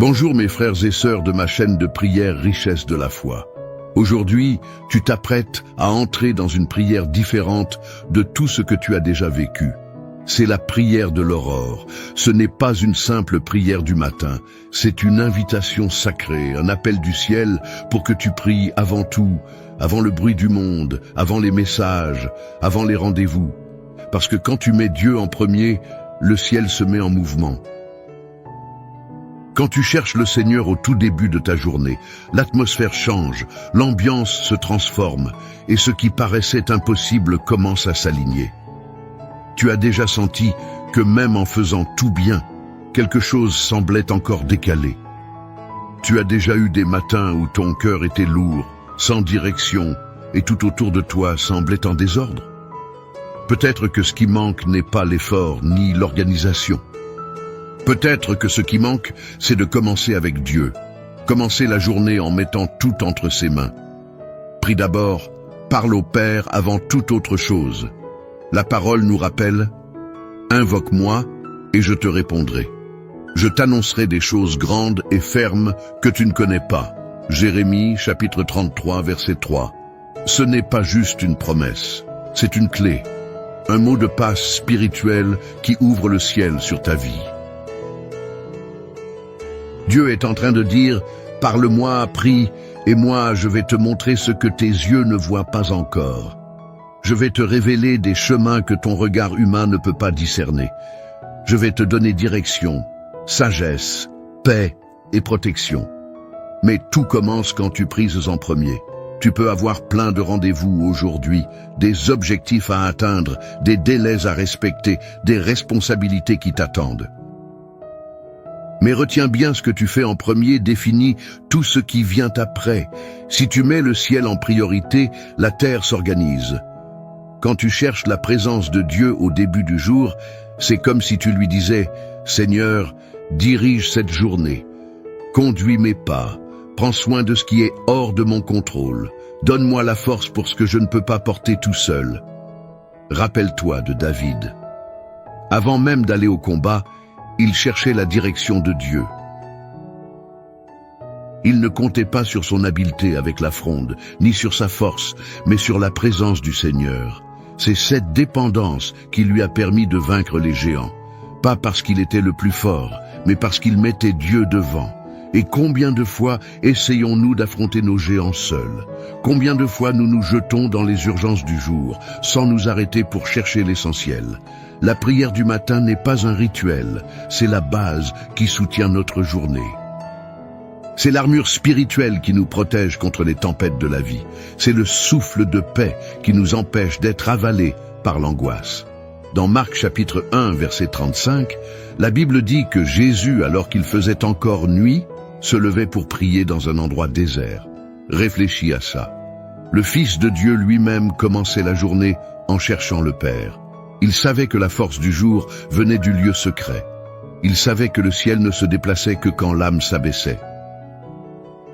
Bonjour mes frères et sœurs de ma chaîne de prière Richesse de la foi. Aujourd'hui, tu t'apprêtes à entrer dans une prière différente de tout ce que tu as déjà vécu. C'est la prière de l'aurore. Ce n'est pas une simple prière du matin, c'est une invitation sacrée, un appel du ciel pour que tu pries avant tout, avant le bruit du monde, avant les messages, avant les rendez-vous. Parce que quand tu mets Dieu en premier, le ciel se met en mouvement. Quand tu cherches le Seigneur au tout début de ta journée, l'atmosphère change, l'ambiance se transforme, et ce qui paraissait impossible commence à s'aligner. Tu as déjà senti que même en faisant tout bien, quelque chose semblait encore décalé. Tu as déjà eu des matins où ton cœur était lourd, sans direction, et tout autour de toi semblait en désordre. Peut-être que ce qui manque n'est pas l'effort ni l'organisation. Peut-être que ce qui manque, c'est de commencer avec Dieu. Commencer la journée en mettant tout entre ses mains. Prie d'abord, parle au Père avant toute autre chose. La parole nous rappelle « Invoque-moi et je te répondrai. Je t'annoncerai des choses grandes et fermes que tu ne connais pas. » Jérémie, chapitre 33, verset 3. Ce n'est pas juste une promesse, c'est une clé. Un mot de passe spirituel qui ouvre le ciel sur ta vie. Dieu est en train de dire « Parle-moi, prie, et moi je vais te montrer ce que tes yeux ne voient pas encore. Je vais te révéler des chemins que ton regard humain ne peut pas discerner. Je vais te donner direction, sagesse, paix et protection. Mais tout commence quand tu prises en premier. Tu peux avoir plein de rendez-vous aujourd'hui, des objectifs à atteindre, des délais à respecter, des responsabilités qui t'attendent. Mais retiens bien ce que tu fais en premier définit tout ce qui vient après. Si tu mets le ciel en priorité, la terre s'organise. Quand tu cherches la présence de Dieu au début du jour, c'est comme si tu lui disais « Seigneur, dirige cette journée. Conduis mes pas. Prends soin de ce qui est hors de mon contrôle. Donne-moi la force pour ce que je ne peux pas porter tout seul. » Rappelle-toi de David. Avant même d'aller au combat, il cherchait la direction de Dieu. Il ne comptait pas sur son habileté avec la fronde, ni sur sa force, mais sur la présence du Seigneur. C'est cette dépendance qui lui a permis de vaincre les géants. Pas parce qu'il était le plus fort, mais parce qu'il mettait Dieu devant. Et combien de fois essayons-nous d'affronter nos géants seuls? Combien de fois nous nous jetons dans les urgences du jour, sans nous arrêter pour chercher l'essentiel? La prière du matin n'est pas un rituel, c'est la base qui soutient notre journée. C'est l'armure spirituelle qui nous protège contre les tempêtes de la vie. C'est le souffle de paix qui nous empêche d'être avalés par l'angoisse. Dans Marc chapitre 1, verset 35, la Bible dit que Jésus, alors qu'il faisait encore nuit, se levait pour prier dans un endroit désert. Réfléchis à ça. Le Fils de Dieu lui-même commençait la journée en cherchant le Père. Il savait que la force du jour venait du lieu secret. Il savait que le ciel ne se déplaçait que quand l'âme s'abaissait.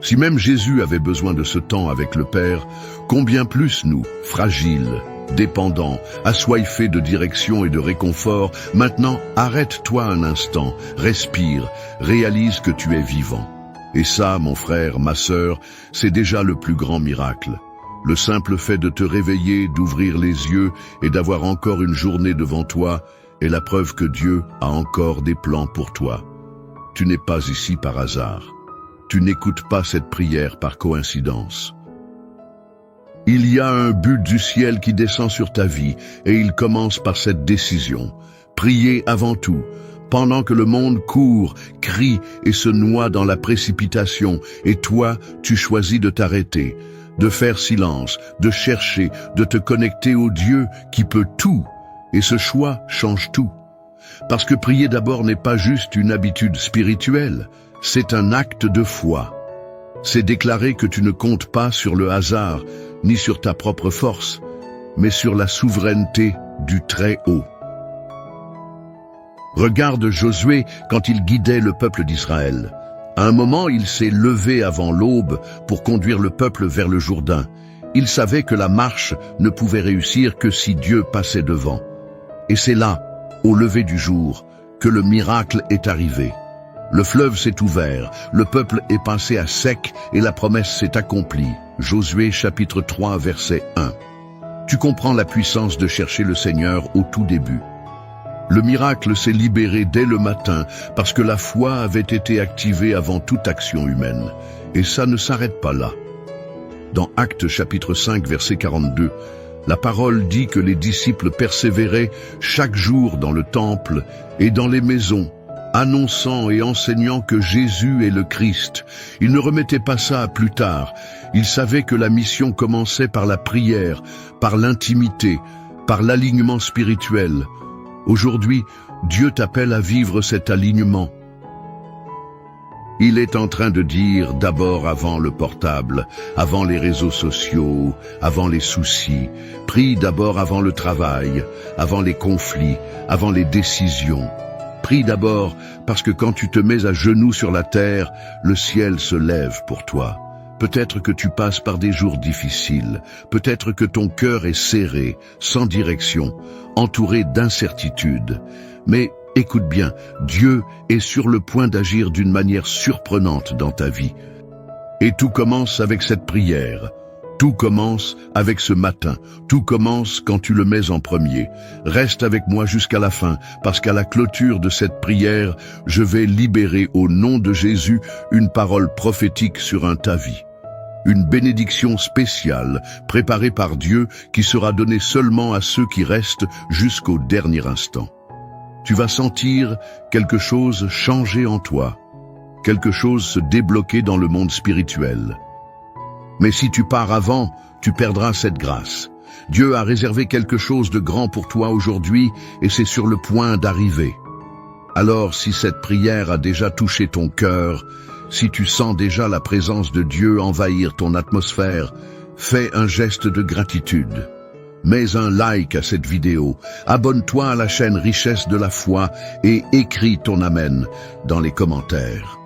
Si même Jésus avait besoin de ce temps avec le Père, combien plus nous, fragiles, dépendants, assoiffés de direction et de réconfort, maintenant arrête-toi un instant, respire, réalise que tu es vivant. Et ça, mon frère, ma sœur, c'est déjà le plus grand miracle. Le simple fait de te réveiller, d'ouvrir les yeux et d'avoir encore une journée devant toi est la preuve que Dieu a encore des plans pour toi. Tu n'es pas ici par hasard. Tu n'écoutes pas cette prière par coïncidence. Il y a un but du ciel qui descend sur ta vie et il commence par cette décision. Prier avant tout. Pendant que le monde court, crie et se noie dans la précipitation, et toi, tu choisis de t'arrêter, de faire silence, de chercher, de te connecter au Dieu qui peut tout, et ce choix change tout. Parce que prier d'abord n'est pas juste une habitude spirituelle, c'est un acte de foi. C'est déclarer que tu ne comptes pas sur le hasard, ni sur ta propre force, mais sur la souveraineté du Très-Haut. Regarde Josué quand il guidait le peuple d'Israël. À un moment, il s'est levé avant l'aube pour conduire le peuple vers le Jourdain. Il savait que la marche ne pouvait réussir que si Dieu passait devant. Et c'est là, au lever du jour, que le miracle est arrivé. Le fleuve s'est ouvert, le peuple est passé à sec et la promesse s'est accomplie. Josué chapitre 3 verset 1. Tu comprends la puissance de chercher le Seigneur au tout début. Le miracle s'est libéré dès le matin parce que la foi avait été activée avant toute action humaine. Et ça ne s'arrête pas là. Dans Actes chapitre 5 verset 42, la parole dit que les disciples persévéraient chaque jour dans le temple et dans les maisons, annonçant et enseignant que Jésus est le Christ. Ils ne remettaient pas ça à plus tard. Ils savaient que la mission commençait par la prière, par l'intimité, par l'alignement spirituel. Aujourd'hui, Dieu t'appelle à vivre cet alignement. Il est en train de dire d'abord avant le portable, avant les réseaux sociaux, avant les soucis. Prie d'abord avant le travail, avant les conflits, avant les décisions. Prie d'abord parce que quand tu te mets à genoux sur la terre, le ciel se lève pour toi. Peut-être que tu passes par des jours difficiles, peut-être que ton cœur est serré, sans direction, entouré d'incertitudes. Mais écoute bien, Dieu est sur le point d'agir d'une manière surprenante dans ta vie. Et tout commence avec cette prière. Tout commence avec ce matin. Tout commence quand tu le mets en premier. Reste avec moi jusqu'à la fin, parce qu'à la clôture de cette prière, je vais libérer au nom de Jésus une parole prophétique sur ta vie. Une bénédiction spéciale préparée par Dieu qui sera donnée seulement à ceux qui restent jusqu'au dernier instant. Tu vas sentir quelque chose changer en toi, quelque chose se débloquer dans le monde spirituel. Mais si tu pars avant, tu perdras cette grâce. Dieu a réservé quelque chose de grand pour toi aujourd'hui et c'est sur le point d'arriver. Alors si cette prière a déjà touché ton cœur, si tu sens déjà la présence de Dieu envahir ton atmosphère, fais un geste de gratitude. Mets un like à cette vidéo, abonne-toi à la chaîne Richesse de la foi et écris ton Amen dans les commentaires.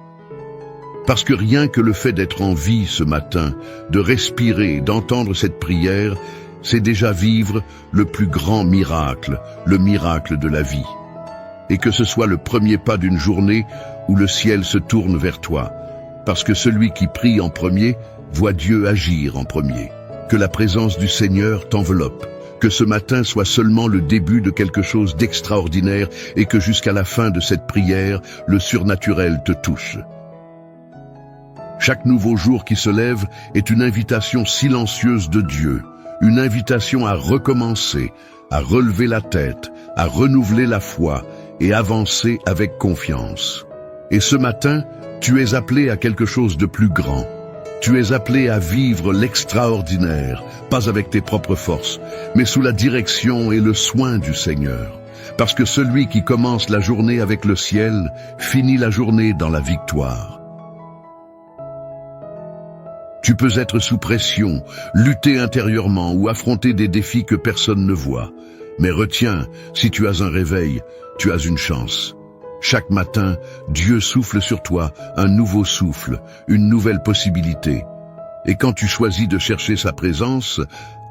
Parce que rien que le fait d'être en vie ce matin, de respirer, d'entendre cette prière, c'est déjà vivre le plus grand miracle, le miracle de la vie. Et que ce soit le premier pas d'une journée où le ciel se tourne vers toi, parce que celui qui prie en premier voit Dieu agir en premier. Que la présence du Seigneur t'enveloppe, que ce matin soit seulement le début de quelque chose d'extraordinaire et que jusqu'à la fin de cette prière, le surnaturel te touche. Chaque nouveau jour qui se lève est une invitation silencieuse de Dieu, une invitation à recommencer, à relever la tête, à renouveler la foi et avancer avec confiance. Et ce matin, tu es appelé à quelque chose de plus grand. Tu es appelé à vivre l'extraordinaire, pas avec tes propres forces, mais sous la direction et le soin du Seigneur. Parce que celui qui commence la journée avec le ciel, finit la journée dans la victoire. Tu peux être sous pression, lutter intérieurement ou affronter des défis que personne ne voit. Mais retiens, si tu as un réveil, tu as une chance. Chaque matin, Dieu souffle sur toi un nouveau souffle, une nouvelle possibilité. Et quand tu choisis de chercher sa présence,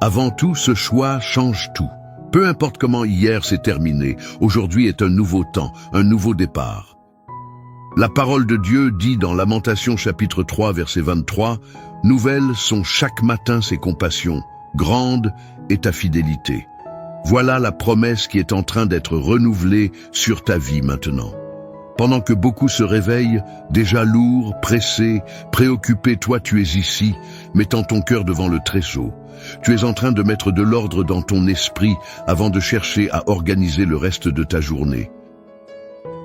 avant tout, ce choix change tout. Peu importe comment hier s'est terminé, aujourd'hui est un nouveau temps, un nouveau départ. La parole de Dieu dit dans Lamentation chapitre 3 verset 23, « Nouvelles sont chaque matin ses compassions, grande est ta fidélité. » Voilà la promesse qui est en train d'être renouvelée sur ta vie maintenant. Pendant que beaucoup se réveillent, déjà lourds, pressés, préoccupés, toi tu es ici, mettant ton cœur devant le Très-Haut. Tu es en train de mettre de l'ordre dans ton esprit avant de chercher à organiser le reste de ta journée.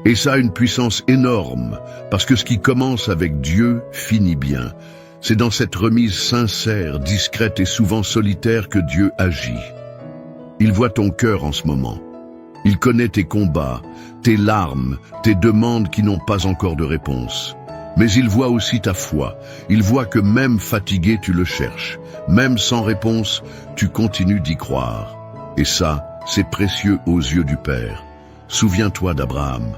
Et ça a une puissance énorme, parce que ce qui commence avec Dieu finit bien. C'est dans cette remise sincère, discrète et souvent solitaire que Dieu agit. Il voit ton cœur en ce moment. Il connaît tes combats, tes larmes, tes demandes qui n'ont pas encore de réponse. Mais il voit aussi ta foi. Il voit que même fatigué, tu le cherches. Même sans réponse, tu continues d'y croire. Et ça, c'est précieux aux yeux du Père. Souviens-toi d'Abraham.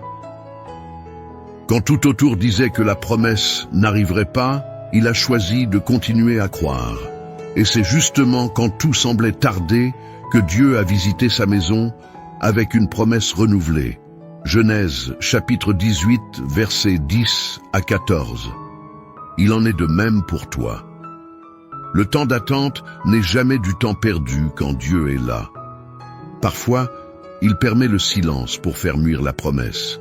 Quand tout autour disait que la promesse n'arriverait pas, il a choisi de continuer à croire. Et c'est justement quand tout semblait tarder que Dieu a visité sa maison avec une promesse renouvelée. Genèse, chapitre 18, versets 10 à 14. Il en est de même pour toi. Le temps d'attente n'est jamais du temps perdu quand Dieu est là. Parfois, il permet le silence pour faire muire la promesse.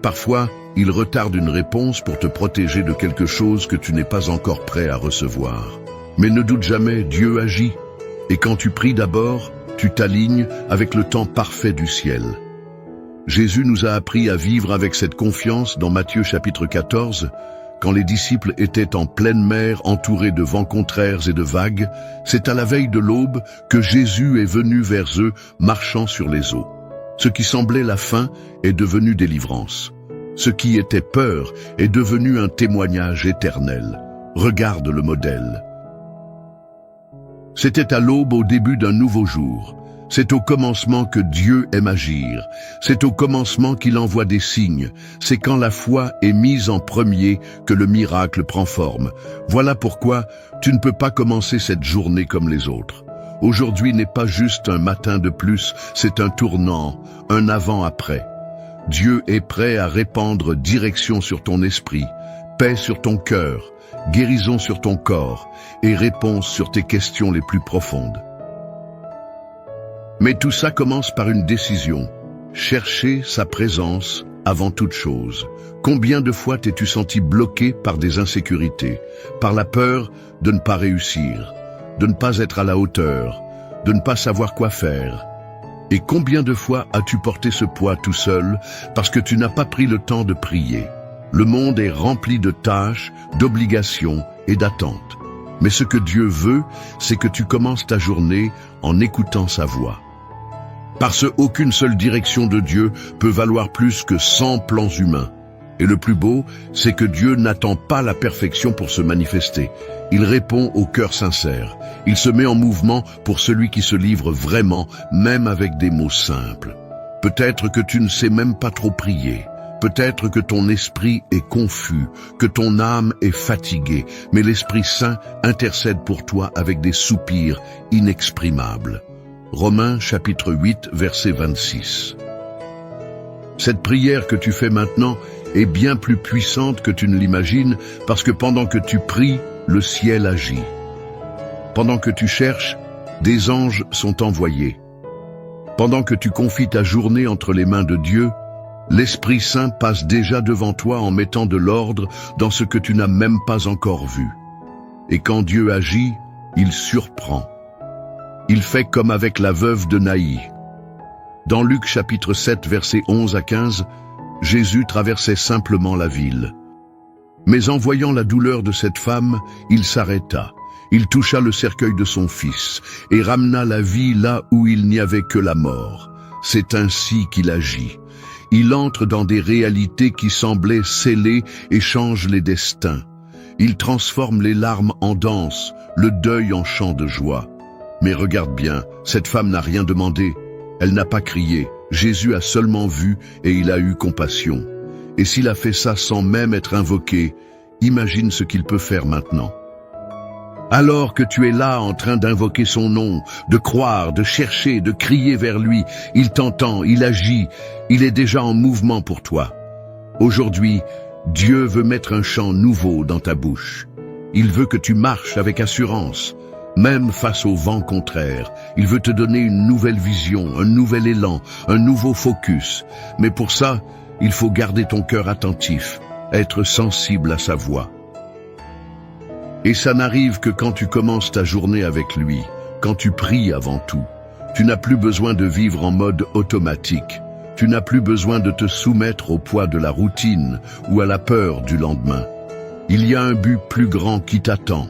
Parfois, il retarde une réponse pour te protéger de quelque chose que tu n'es pas encore prêt à recevoir. Mais ne doute jamais, Dieu agit. Et quand tu pries d'abord, tu t'alignes avec le temps parfait du ciel. Jésus nous a appris à vivre avec cette confiance dans Matthieu chapitre 14, quand les disciples étaient en pleine mer entourés de vents contraires et de vagues. C'est à la veille de l'aube que Jésus est venu vers eux marchant sur les eaux. Ce qui semblait la fin est devenu délivrance. Ce qui était peur est devenu un témoignage éternel. Regarde le modèle. C'était à l'aube au début d'un nouveau jour. C'est au commencement que Dieu aime agir. C'est au commencement qu'il envoie des signes. C'est quand la foi est mise en premier que le miracle prend forme. Voilà pourquoi tu ne peux pas commencer cette journée comme les autres. Aujourd'hui n'est pas juste un matin de plus, c'est un tournant, un avant-après. Dieu est prêt à répandre direction sur ton esprit, paix sur ton cœur, guérison sur ton corps et réponse sur tes questions les plus profondes. Mais tout ça commence par une décision. Chercher sa présence avant toute chose. Combien de fois t'es-tu senti bloqué par des insécurités, par la peur de ne pas réussir, de ne pas être à la hauteur, de ne pas savoir quoi faire? Et combien de fois as-tu porté ce poids tout seul parce que tu n'as pas pris le temps de prier? Le monde est rempli de tâches, d'obligations et d'attentes. Mais ce que Dieu veut, c'est que tu commences ta journée en écoutant sa voix. Parce qu'aucune seule direction de Dieu peut valoir plus que 100 plans humains. Et le plus beau, c'est que Dieu n'attend pas la perfection pour se manifester. Il répond au cœur sincère. Il se met en mouvement pour celui qui se livre vraiment, même avec des mots simples. Peut-être que tu ne sais même pas trop prier. Peut-être que ton esprit est confus, que ton âme est fatiguée, mais l'Esprit Saint intercède pour toi avec des soupirs inexprimables. Romains chapitre 8, verset 26. Cette prière que tu fais maintenant est bien plus puissante que tu ne l'imagines parce que pendant que tu pries, le ciel agit. Pendant que tu cherches, des anges sont envoyés. Pendant que tu confies ta journée entre les mains de Dieu, l'Esprit Saint passe déjà devant toi en mettant de l'ordre dans ce que tu n'as même pas encore vu. Et quand Dieu agit, il surprend. Il fait comme avec la veuve de Naï. Dans Luc chapitre 7, versets 11 à 15, Jésus traversait simplement la ville. Mais en voyant la douleur de cette femme, il s'arrêta. Il toucha le cercueil de son fils et ramena la vie là où il n'y avait que la mort. C'est ainsi qu'il agit. Il entre dans des réalités qui semblaient scellées et change les destins. Il transforme les larmes en danse, le deuil en chant de joie. Mais regarde bien, cette femme n'a rien demandé. Elle n'a pas crié. Jésus a seulement vu et il a eu compassion. Et s'il a fait ça sans même être invoqué, imagine ce qu'il peut faire maintenant. Alors que tu es là en train d'invoquer son nom, de croire, de chercher, de crier vers lui, il t'entend, il agit, il est déjà en mouvement pour toi. Aujourd'hui, Dieu veut mettre un chant nouveau dans ta bouche. Il veut que tu marches avec assurance, même face au vent contraire. Il veut te donner une nouvelle vision, un nouvel élan, un nouveau focus. Mais pour ça, il faut garder ton cœur attentif, être sensible à sa voix. Et ça n'arrive que quand tu commences ta journée avec lui, quand tu pries avant tout. Tu n'as plus besoin de vivre en mode automatique. Tu n'as plus besoin de te soumettre au poids de la routine ou à la peur du lendemain. Il y a un but plus grand qui t'attend.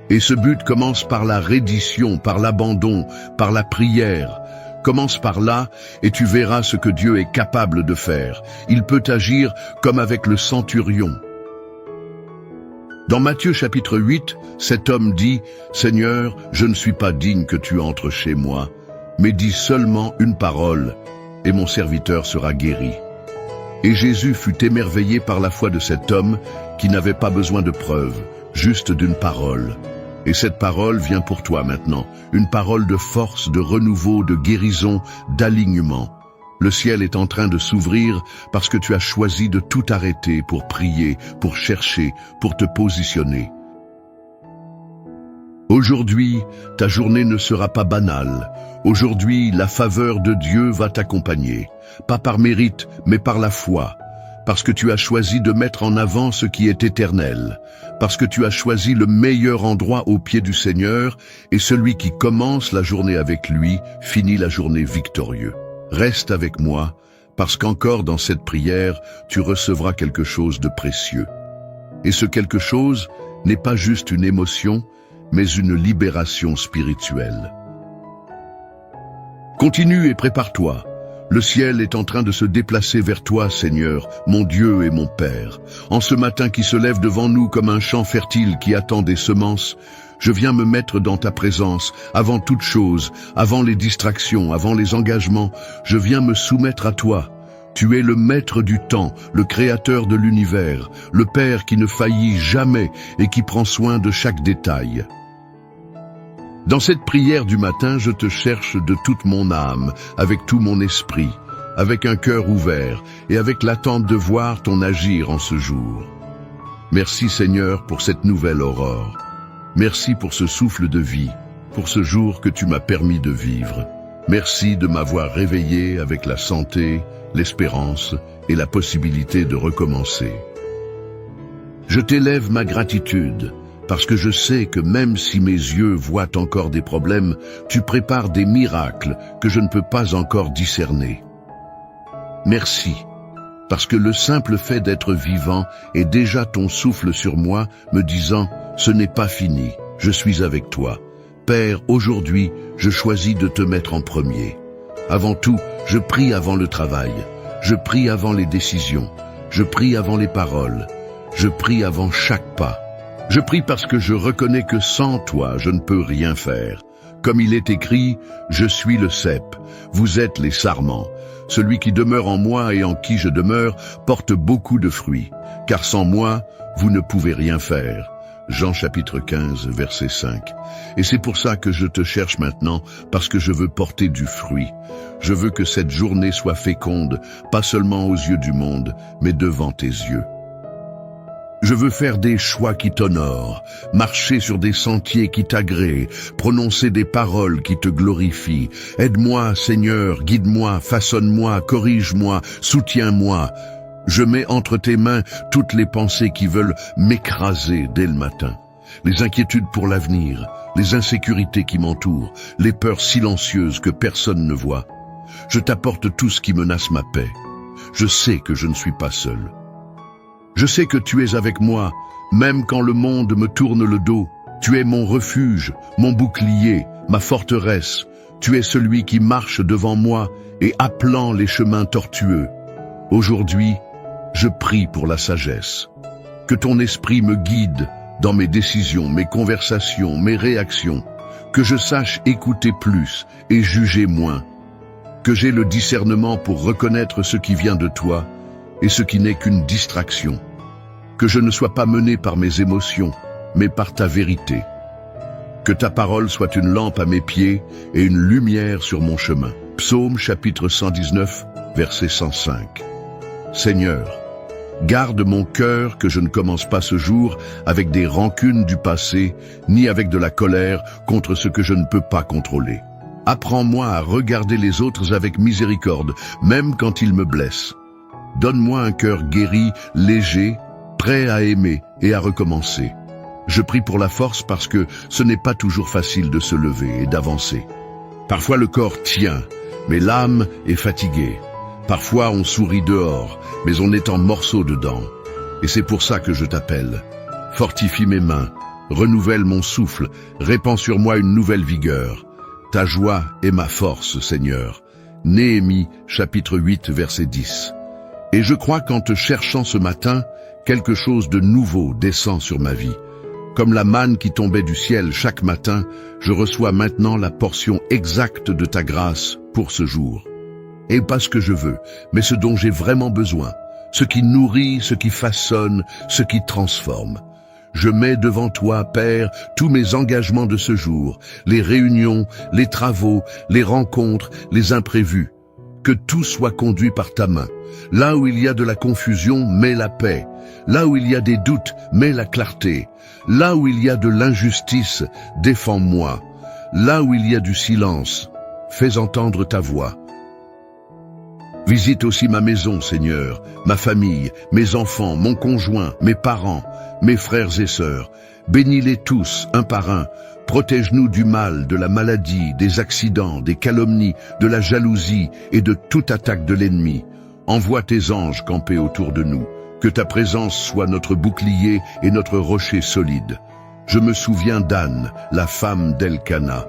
Et ce but commence par la reddition, par l'abandon, par la prière. Commence par là et tu verras ce que Dieu est capable de faire. Il peut agir comme avec le centurion. Dans Matthieu chapitre 8, cet homme dit « Seigneur, je ne suis pas digne que tu entres chez moi, mais dis seulement une parole, et mon serviteur sera guéri. » Et Jésus fut émerveillé par la foi de cet homme qui n'avait pas besoin de preuves, juste d'une parole. Et cette parole vient pour toi maintenant, une parole de force, de renouveau, de guérison, d'alignement. Le ciel est en train de s'ouvrir parce que tu as choisi de tout arrêter pour prier, pour chercher, pour te positionner. Aujourd'hui, ta journée ne sera pas banale. Aujourd'hui, la faveur de Dieu va t'accompagner. Pas par mérite, mais par la foi. Parce que tu as choisi de mettre en avant ce qui est éternel. Parce que tu as choisi le meilleur endroit au pied du Seigneur, et celui qui commence la journée avec lui finit la journée victorieux. Reste avec moi, parce qu'encore dans cette prière, tu recevras quelque chose de précieux. Et ce quelque chose n'est pas juste une émotion, mais une libération spirituelle. Continue et prépare-toi. Le ciel est en train de se déplacer vers toi, Seigneur, mon Dieu et mon Père. En ce matin qui se lève devant nous comme un champ fertile qui attend des semences, je viens me mettre dans ta présence, avant toute chose, avant les distractions, avant les engagements, je viens me soumettre à toi. Tu es le maître du temps, le créateur de l'univers, le Père qui ne faillit jamais et qui prend soin de chaque détail. Dans cette prière du matin, je te cherche de toute mon âme, avec tout mon esprit, avec un cœur ouvert et avec l'attente de voir ton agir en ce jour. Merci Seigneur pour cette nouvelle aurore. Merci pour ce souffle de vie, pour ce jour que tu m'as permis de vivre. Merci de m'avoir réveillé avec la santé, l'espérance et la possibilité de recommencer. Je t'élève ma gratitude, parce que je sais que même si mes yeux voient encore des problèmes, tu prépares des miracles que je ne peux pas encore discerner. Merci, parce que le simple fait d'être vivant est déjà ton souffle sur moi, me disant « Ce n'est pas fini, je suis avec toi. Père, aujourd'hui, je choisis de te mettre en premier. Avant tout, je prie avant le travail, je prie avant les décisions, je prie avant les paroles, je prie avant chaque pas. Je prie parce que je reconnais que sans toi, je ne peux rien faire. Comme il est écrit, je suis le cep, vous êtes les sarments. Celui qui demeure en moi et en qui je demeure porte beaucoup de fruits, car sans moi, vous ne pouvez rien faire. Jean chapitre 15, verset 5. Et c'est pour ça que je te cherche maintenant, parce que je veux porter du fruit. Je veux que cette journée soit féconde, pas seulement aux yeux du monde, mais devant tes yeux. Je veux faire des choix qui t'honorent, marcher sur des sentiers qui t'agréent, prononcer des paroles qui te glorifient. Aide-moi, Seigneur, guide-moi, façonne-moi, corrige-moi, soutiens-moi. Je mets entre tes mains toutes les pensées qui veulent m'écraser dès le matin. Les inquiétudes pour l'avenir, les insécurités qui m'entourent, les peurs silencieuses que personne ne voit. Je t'apporte tout ce qui menace ma paix. Je sais que je ne suis pas seul. Je sais que tu es avec moi, même quand le monde me tourne le dos. Tu es mon refuge, mon bouclier, ma forteresse. Tu es celui qui marche devant moi et appelant les chemins tortueux. Aujourd'hui, je prie pour la sagesse. Que ton esprit me guide dans mes décisions, mes conversations, mes réactions. Que je sache écouter plus et juger moins. Que j'ai le discernement pour reconnaître ce qui vient de toi et ce qui n'est qu'une distraction. Que je ne sois pas mené par mes émotions, mais par ta vérité. Que ta parole soit une lampe à mes pieds et une lumière sur mon chemin. Psaume chapitre 119, verset 105. Seigneur, garde mon cœur que je ne commence pas ce jour avec des rancunes du passé, ni avec de la colère contre ce que je ne peux pas contrôler. Apprends-moi à regarder les autres avec miséricorde, même quand ils me blessent. Donne-moi un cœur guéri, léger, prêt à aimer et à recommencer. Je prie pour la force parce que ce n'est pas toujours facile de se lever et d'avancer. Parfois le corps tient, mais l'âme est fatiguée. Parfois on sourit dehors, mais on est en morceaux dedans. Et c'est pour ça que je t'appelle. Fortifie mes mains, renouvelle mon souffle, répands sur moi une nouvelle vigueur. Ta joie est ma force, Seigneur. Néhémie, chapitre 8, verset 10. Et je crois qu'en te cherchant ce matin, quelque chose de nouveau descend sur ma vie. Comme la manne qui tombait du ciel chaque matin, je reçois maintenant la portion exacte de ta grâce pour ce jour. Et pas ce que je veux, mais ce dont j'ai vraiment besoin, ce qui nourrit, ce qui façonne, ce qui transforme. Je mets devant toi, Père, tous mes engagements de ce jour, les réunions, les travaux, les rencontres, les imprévus. Que tout soit conduit par ta main. Là où il y a de la confusion, mets la paix. Là où il y a des doutes, mets la clarté. Là où il y a de l'injustice, défends-moi. Là où il y a du silence, fais entendre ta voix. Visite aussi ma maison, Seigneur, ma famille, mes enfants, mon conjoint, mes parents, mes frères et sœurs. Bénis-les tous, un par un. Protège-nous du mal, de la maladie, des accidents, des calomnies, de la jalousie et de toute attaque de l'ennemi. Envoie tes anges camper autour de nous. Que ta présence soit notre bouclier et notre rocher solide. Je me souviens d'Anne, la femme d'Elkana.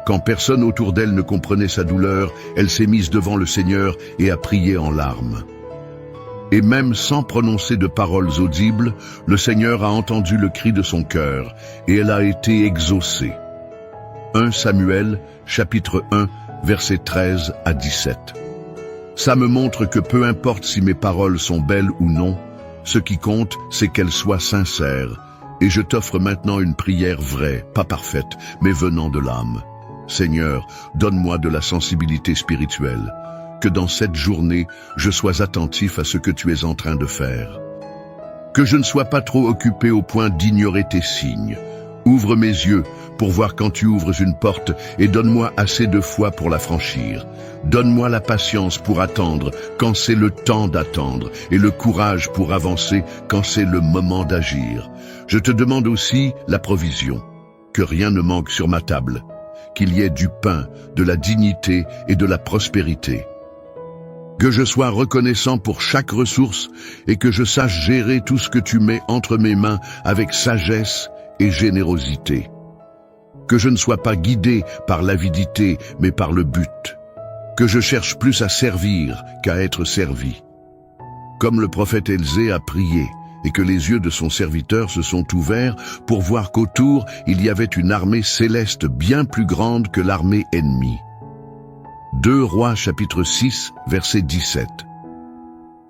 Quand personne autour d'elle ne comprenait sa douleur, elle s'est mise devant le Seigneur et a prié en larmes. Et même sans prononcer de paroles audibles, le Seigneur a entendu le cri de son cœur, et elle a été exaucée. 1 Samuel, chapitre 1, versets 13 à 17. Ça me montre que peu importe si mes paroles sont belles ou non, ce qui compte, c'est qu'elles soient sincères. Et je t'offre maintenant une prière vraie, pas parfaite, mais venant de l'âme. Seigneur, donne-moi de la sensibilité spirituelle. Que dans cette journée, je sois attentif à ce que tu es en train de faire. Que je ne sois pas trop occupé au point d'ignorer tes signes. Ouvre mes yeux pour voir quand tu ouvres une porte et donne-moi assez de foi pour la franchir. Donne-moi la patience pour attendre quand c'est le temps d'attendre et le courage pour avancer quand c'est le moment d'agir. Je te demande aussi la provision. Que rien ne manque sur ma table. Qu'il y ait du pain, de la dignité et de la prospérité. Que je sois reconnaissant pour chaque ressource et que je sache gérer tout ce que tu mets entre mes mains avec sagesse et générosité. Que je ne sois pas guidé par l'avidité, mais par le but. Que je cherche plus à servir qu'à être servi. Comme le prophète Élysée a prié, et que les yeux de son serviteur se sont ouverts pour voir qu'autour il y avait une armée céleste bien plus grande que l'armée ennemie. 2 Rois chapitre 6, verset 17.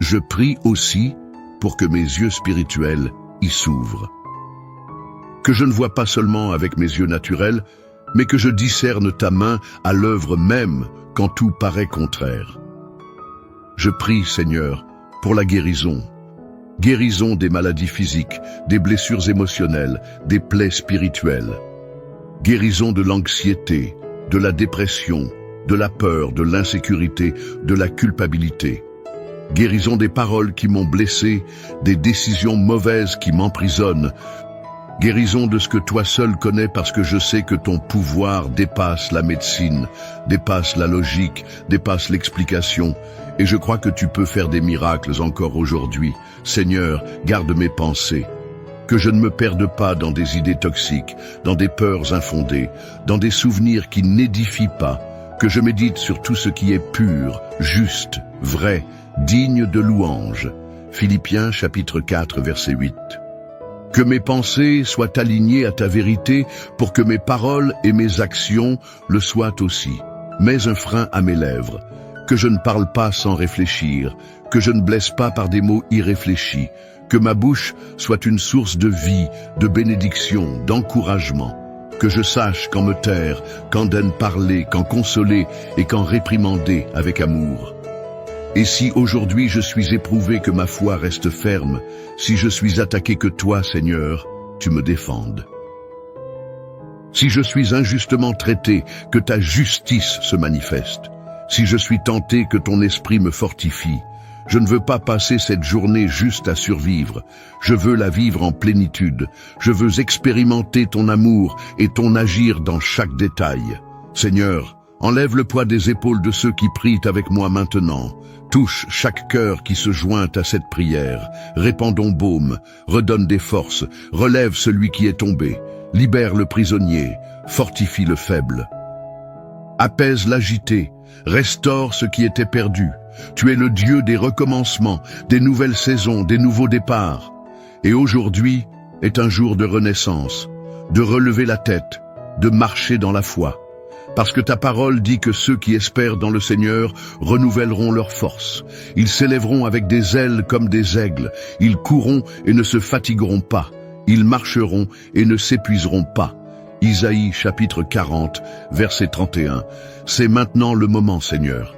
Je prie aussi pour que mes yeux spirituels y s'ouvrent. Que je ne vois pas seulement avec mes yeux naturels, mais que je discerne ta main à l'œuvre même quand tout paraît contraire. Je prie, Seigneur, pour la guérison. Guérison des maladies physiques, des blessures émotionnelles, des plaies spirituelles. Guérison de l'anxiété, de la dépression, de la peur, de l'insécurité, de la culpabilité. Guérison des paroles qui m'ont blessé, des décisions mauvaises qui m'emprisonnent. Guérison de ce que toi seul connais parce que je sais que ton pouvoir dépasse la médecine, dépasse la logique, dépasse l'explication. Et je crois que tu peux faire des miracles encore aujourd'hui. Seigneur, garde mes pensées. Que je ne me perde pas dans des idées toxiques, dans des peurs infondées, dans des souvenirs qui n'édifient pas. Que je médite sur tout ce qui est pur, juste, vrai, digne de louange. Philippiens chapitre 4 verset 8. Que mes pensées soient alignées à ta vérité pour que mes paroles et mes actions le soient aussi. Mets un frein à mes lèvres. Que je ne parle pas sans réfléchir, que je ne blesse pas par des mots irréfléchis, que ma bouche soit une source de vie, de bénédiction, d'encouragement. Que je sache quand me taire, quand daine parler, quand consoler et quand réprimander avec amour. Et si aujourd'hui je suis éprouvé, que ma foi reste ferme, si je suis attaqué, que toi, Seigneur, tu me défendes. Si je suis injustement traité, que ta justice se manifeste. Si je suis tenté, que ton esprit me fortifie. Je ne veux pas passer cette journée juste à survivre. Je veux la vivre en plénitude. Je veux expérimenter ton amour et ton agir dans chaque détail. Seigneur, enlève le poids des épaules de ceux qui prient avec moi maintenant. Touche chaque cœur qui se joint à cette prière. Répands ton baume, redonne des forces, relève celui qui est tombé. Libère le prisonnier, fortifie le faible. Apaise l'agité, restaure ce qui était perdu. Tu es le Dieu des recommencements, des nouvelles saisons, des nouveaux départs. Et aujourd'hui est un jour de renaissance, de relever la tête, de marcher dans la foi. Parce que ta parole dit que ceux qui espèrent dans le Seigneur renouvelleront leurs forces. Ils s'élèveront avec des ailes comme des aigles. Ils courront et ne se fatigueront pas. Ils marcheront et ne s'épuiseront pas. Isaïe chapitre 40, verset 31. C'est maintenant le moment, Seigneur.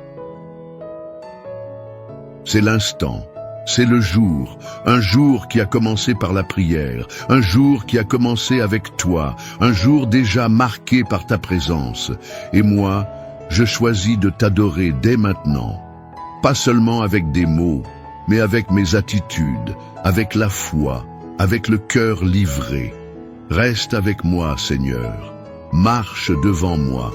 C'est l'instant, c'est le jour, un jour qui a commencé par la prière, un jour qui a commencé avec toi, un jour déjà marqué par ta présence. Et moi, je choisis de t'adorer dès maintenant, pas seulement avec des mots, mais avec mes attitudes, avec la foi, avec le cœur livré. Reste avec moi, Seigneur, marche devant moi,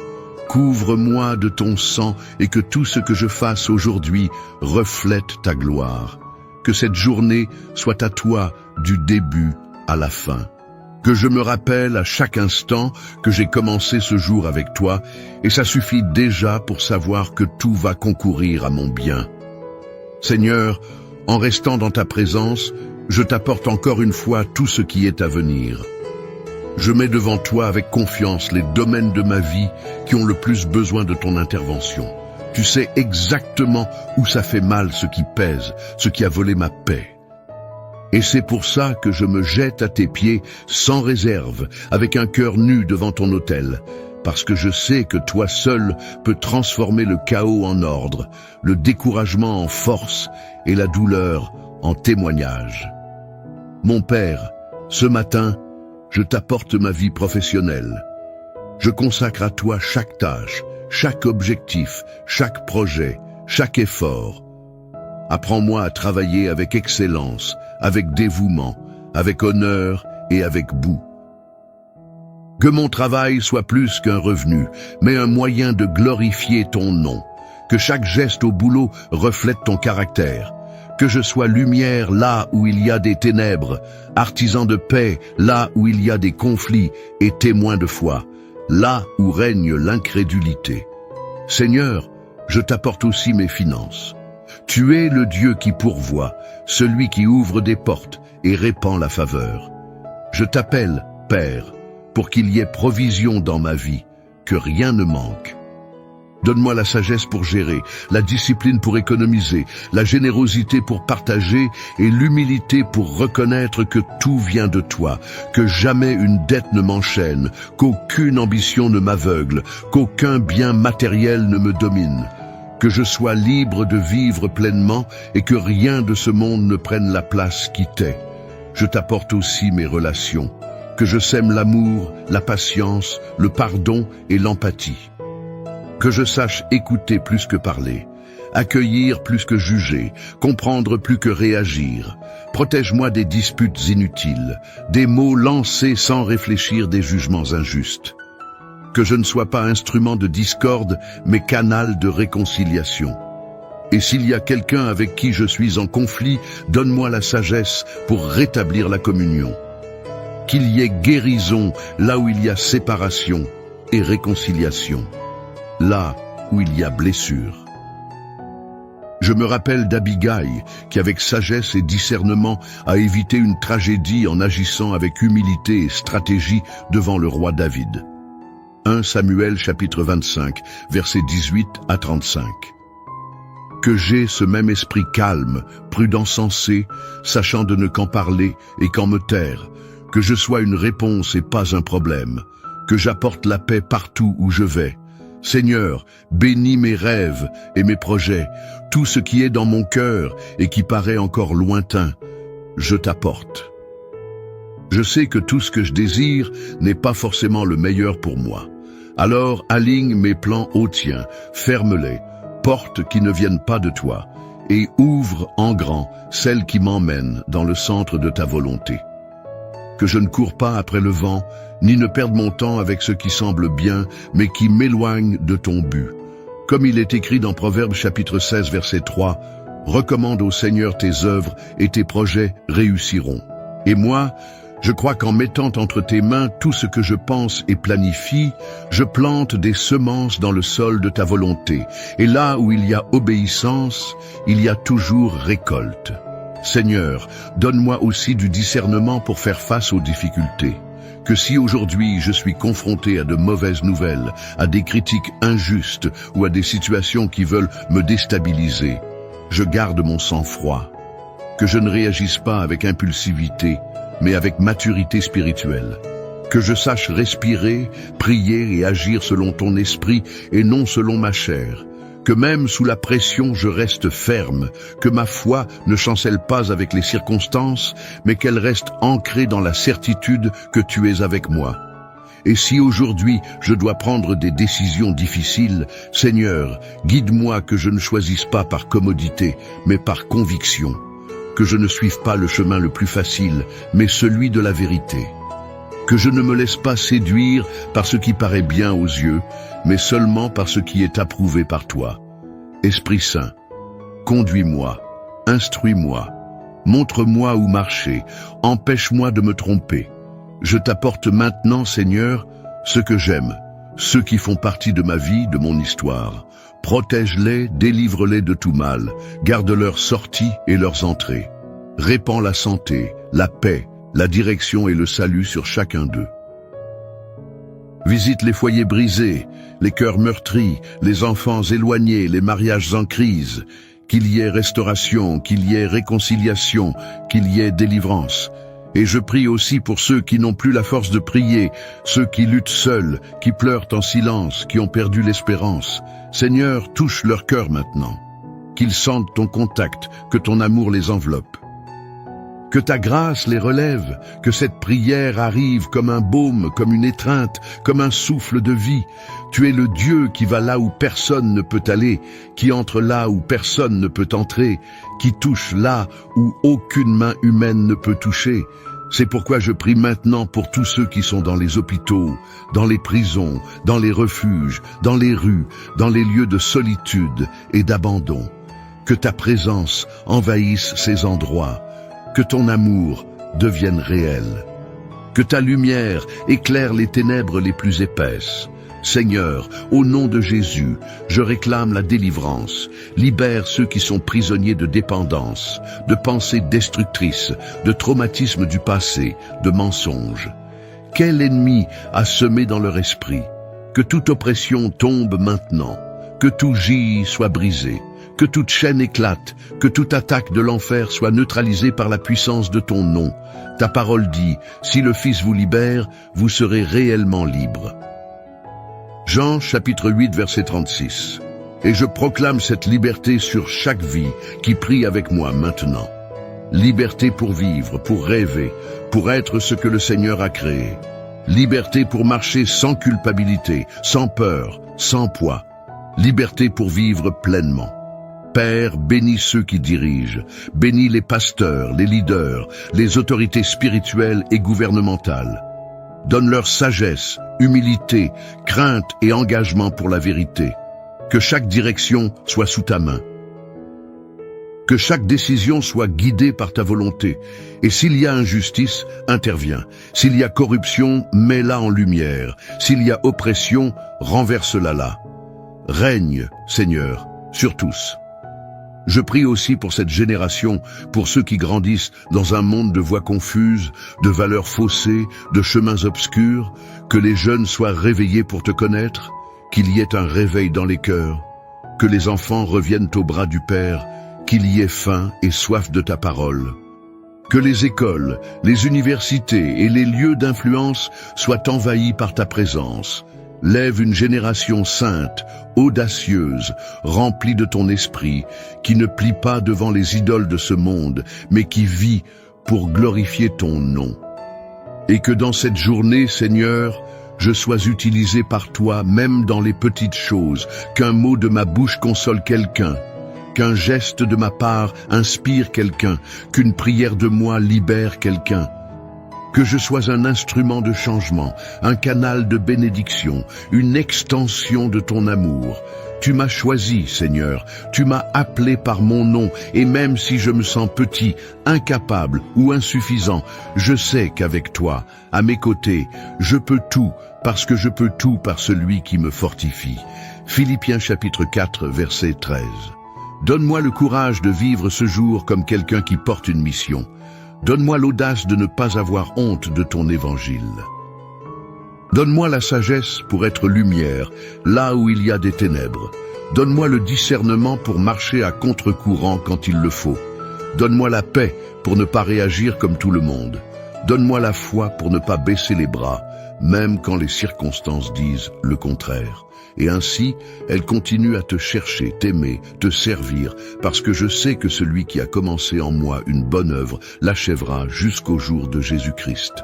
couvre-moi de ton sang et que tout ce que je fasse aujourd'hui reflète ta gloire. Que cette journée soit à toi du début à la fin. Que je me rappelle à chaque instant que j'ai commencé ce jour avec toi, et ça suffit déjà pour savoir que tout va concourir à mon bien. Seigneur, en restant dans ta présence, je t'apporte encore une fois tout ce qui est à venir. Je mets devant toi avec confiance les domaines de ma vie qui ont le plus besoin de ton intervention. Tu sais exactement où ça fait mal, ce qui pèse, ce qui a volé ma paix. Et c'est pour ça que je me jette à tes pieds sans réserve, avec un cœur nu devant ton autel, parce que je sais que toi seul peux transformer le chaos en ordre, le découragement en force et la douleur en témoignage. Mon Père, ce matin, je t'apporte ma vie professionnelle. Je consacre à toi chaque tâche, chaque objectif, chaque projet, chaque effort. Apprends-moi à travailler avec excellence, avec dévouement, avec honneur et avec bout. Que mon travail soit plus qu'un revenu, mais un moyen de glorifier ton nom. Que chaque geste au boulot reflète ton caractère. Que je sois lumière là où il y a des ténèbres, artisan de paix là où il y a des conflits et témoin de foi, là où règne l'incrédulité. Seigneur, je t'apporte aussi mes finances. Tu es le Dieu qui pourvoit, celui qui ouvre des portes et répand la faveur. Je t'appelle Père, pour qu'il y ait provision dans ma vie, que rien ne manque. Donne-moi la sagesse pour gérer, la discipline pour économiser, la générosité pour partager et l'humilité pour reconnaître que tout vient de toi, que jamais une dette ne m'enchaîne, qu'aucune ambition ne m'aveugle, qu'aucun bien matériel ne me domine. Que je sois libre de vivre pleinement et que rien de ce monde ne prenne la place qui t'est. Je t'apporte aussi mes relations, que je sème l'amour, la patience, le pardon et l'empathie. Que je sache écouter plus que parler, accueillir plus que juger, comprendre plus que réagir. Protège-moi des disputes inutiles, des mots lancés sans réfléchir, des jugements injustes. Que je ne sois pas instrument de discorde, mais canal de réconciliation. Et s'il y a quelqu'un avec qui je suis en conflit, donne-moi la sagesse pour rétablir la communion. Qu'il y ait guérison là où il y a séparation et réconciliation, là où il y a blessure. Je me rappelle d'Abigaï, qui avec sagesse et discernement a évité une tragédie en agissant avec humilité et stratégie devant le roi David. 1 Samuel chapitre 25, versets 18 à 35. Que j'ai ce même esprit calme, prudent, sensé, sachant de ne qu'en parler et qu'en me taire, que je sois une réponse et pas un problème, que j'apporte la paix partout où je vais. Seigneur, bénis mes rêves et mes projets, tout ce qui est dans mon cœur et qui paraît encore lointain, je t'apporte. Je sais que tout ce que je désire n'est pas forcément le meilleur pour moi. Alors aligne mes plans aux tiens, ferme-les, portes qui ne viennent pas de toi, et ouvre en grand celles qui m'emmènent dans le centre de ta volonté. Que je ne cours pas après le vent, ni ne perde mon temps avec ce qui semble bien, mais qui m'éloigne de ton but. Comme il est écrit dans Proverbes chapitre 16 verset 3, « Recommande au Seigneur tes œuvres et tes projets réussiront. » Et moi, je crois qu'en mettant entre tes mains tout ce que je pense et planifie, je plante des semences dans le sol de ta volonté. Et là où il y a obéissance, il y a toujours récolte. Seigneur, donne-moi aussi du discernement pour faire face aux difficultés. Que si aujourd'hui je suis confronté à de mauvaises nouvelles, à des critiques injustes ou à des situations qui veulent me déstabiliser, je garde mon sang-froid. Que je ne réagisse pas avec impulsivité, mais avec maturité spirituelle. Que je sache respirer, prier et agir selon ton esprit et non selon ma chair. que même sous la pression je reste ferme, que ma foi ne chancelle pas avec les circonstances, mais qu'elle reste ancrée dans la certitude que tu es avec moi. Et si aujourd'hui je dois prendre des décisions difficiles, Seigneur, guide-moi que je ne choisisse pas par commodité, mais par conviction, que je ne suive pas le chemin le plus facile, mais celui de la vérité, que je ne me laisse pas séduire par ce qui paraît bien aux yeux, mais seulement par ce qui est approuvé par toi. Esprit Saint, conduis-moi, instruis-moi, montre-moi où marcher, empêche-moi de me tromper. Je t'apporte maintenant, Seigneur, ce que j'aime, ceux qui font partie de ma vie, de mon histoire. Protège-les, délivre-les de tout mal, garde leurs sorties et leurs entrées. Répands la santé, la paix, la direction et le salut sur chacun d'eux. Visite les foyers brisés, les cœurs meurtris, les enfants éloignés, les mariages en crise. Qu'il y ait restauration, qu'il y ait réconciliation, qu'il y ait délivrance. Et je prie aussi pour ceux qui n'ont plus la force de prier, ceux qui luttent seuls, qui pleurent en silence, qui ont perdu l'espérance. Seigneur, touche leur cœur maintenant. Qu'ils sentent ton contact, que ton amour les enveloppe. Que ta grâce les relève, que cette prière arrive comme un baume, comme une étreinte, comme un souffle de vie. Tu es le Dieu qui va là où personne ne peut aller, qui entre là où personne ne peut entrer, qui touche là où aucune main humaine ne peut toucher. C'est pourquoi je prie maintenant pour tous ceux qui sont dans les hôpitaux, dans les prisons, dans les refuges, dans les rues, dans les lieux de solitude et d'abandon. Que ta présence envahisse ces endroits, que ton amour devienne réel, que ta lumière éclaire les ténèbres les plus épaisses. Seigneur, au nom de Jésus, je réclame la délivrance. Libère ceux qui sont prisonniers de dépendance, de pensées destructrices, de traumatismes du passé, de mensonges. Quel ennemi a semé dans leur esprit? Que toute oppression tombe maintenant, que tout gîte soit brisé. Que toute chaîne éclate, que toute attaque de l'enfer soit neutralisée par la puissance de ton nom. Ta parole dit, si le Fils vous libère, vous serez réellement libre. Jean chapitre 8 verset 36. Et je proclame cette liberté sur chaque vie qui prie avec moi maintenant. Liberté pour vivre, pour rêver, pour être ce que le Seigneur a créé. Liberté pour marcher sans culpabilité, sans peur, sans poids. Liberté pour vivre pleinement. Père, bénis ceux qui dirigent, bénis les pasteurs, les leaders, les autorités spirituelles et gouvernementales. Donne-leur sagesse, humilité, crainte et engagement pour la vérité. Que chaque direction soit sous ta main. Que chaque décision soit guidée par ta volonté. Et s'il y a injustice, interviens. S'il y a corruption, mets-la en lumière. S'il y a oppression, renverse-la là. Règne, Seigneur, sur tous. Je prie aussi pour cette génération, pour ceux qui grandissent dans un monde de voix confuses, de valeurs faussées, de chemins obscurs, que les jeunes soient réveillés pour te connaître, qu'il y ait un réveil dans les cœurs, que les enfants reviennent au bras du Père, qu'il y ait faim et soif de ta parole. Que les écoles, les universités et les lieux d'influence soient envahis par ta présence. Lève une génération sainte, audacieuse, remplie de ton esprit, qui ne plie pas devant les idoles de ce monde, mais qui vit pour glorifier ton nom. Et que dans cette journée, Seigneur, je sois utilisé par toi, même dans les petites choses, qu'un mot de ma bouche console quelqu'un, qu'un geste de ma part inspire quelqu'un, qu'une prière de moi libère quelqu'un. Que je sois un instrument de changement, un canal de bénédiction, une extension de ton amour. Tu m'as choisi, Seigneur, tu m'as appelé par mon nom, et même si je me sens petit, incapable ou insuffisant, je sais qu'avec toi, à mes côtés, je peux tout, parce que je peux tout par celui qui me fortifie. Philippiens chapitre 4, verset 13. Donne-moi le courage de vivre ce jour comme quelqu'un qui porte une mission. Donne-moi l'audace de ne pas avoir honte de ton évangile. Donne-moi la sagesse pour être lumière, là où il y a des ténèbres. Donne-moi le discernement pour marcher à contre-courant quand il le faut. Donne-moi la paix pour ne pas réagir comme tout le monde. Donne-moi la foi pour ne pas baisser les bras, même quand les circonstances disent le contraire. Et ainsi, elle continue à te chercher, t'aimer, te servir, parce que je sais que celui qui a commencé en moi une bonne œuvre l'achèvera jusqu'au jour de Jésus-Christ.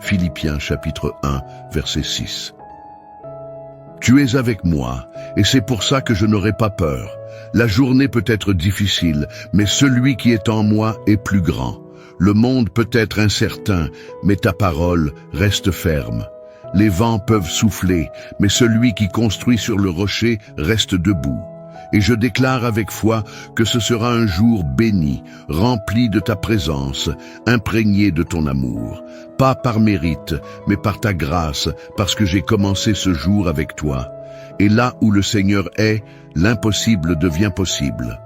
Philippiens chapitre 1, verset 6. Tu es avec moi, et c'est pour ça que je n'aurai pas peur. La journée peut être difficile, mais celui qui est en moi est plus grand. Le monde peut être incertain, mais ta parole reste ferme. Les vents peuvent souffler, mais celui qui construit sur le rocher reste debout. Et je déclare avec foi que ce sera un jour béni, rempli de ta présence, imprégné de ton amour. Pas par mérite, mais par ta grâce, parce que j'ai commencé ce jour avec toi. Et là où le Seigneur est, l'impossible devient possible.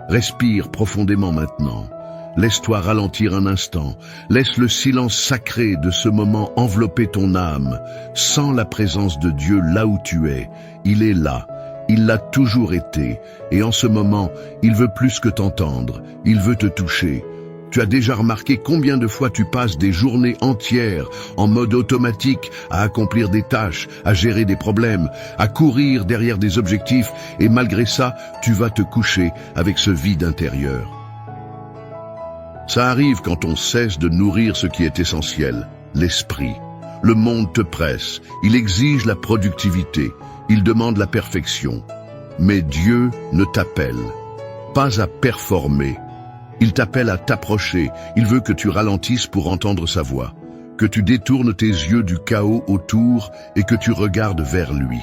Respire profondément maintenant. Laisse-toi ralentir un instant. Laisse le silence sacré de ce moment envelopper ton âme. Sens la présence de Dieu là où tu es. Il est là. Il l'a toujours été. Et en ce moment, il veut plus que t'entendre. Il veut te toucher. Tu as déjà remarqué combien de fois tu passes des journées entières en mode automatique à accomplir des tâches, à gérer des problèmes, à courir derrière des objectifs, et malgré ça, tu vas te coucher avec ce vide intérieur. Ça arrive quand on cesse de nourrir ce qui est essentiel, l'esprit. Le monde te presse, il exige la productivité, il demande la perfection. Mais Dieu ne t'appelle pas à performer. Il t'appelle à t'approcher, il veut que tu ralentisses pour entendre sa voix, que tu détournes tes yeux du chaos autour et que tu regardes vers lui.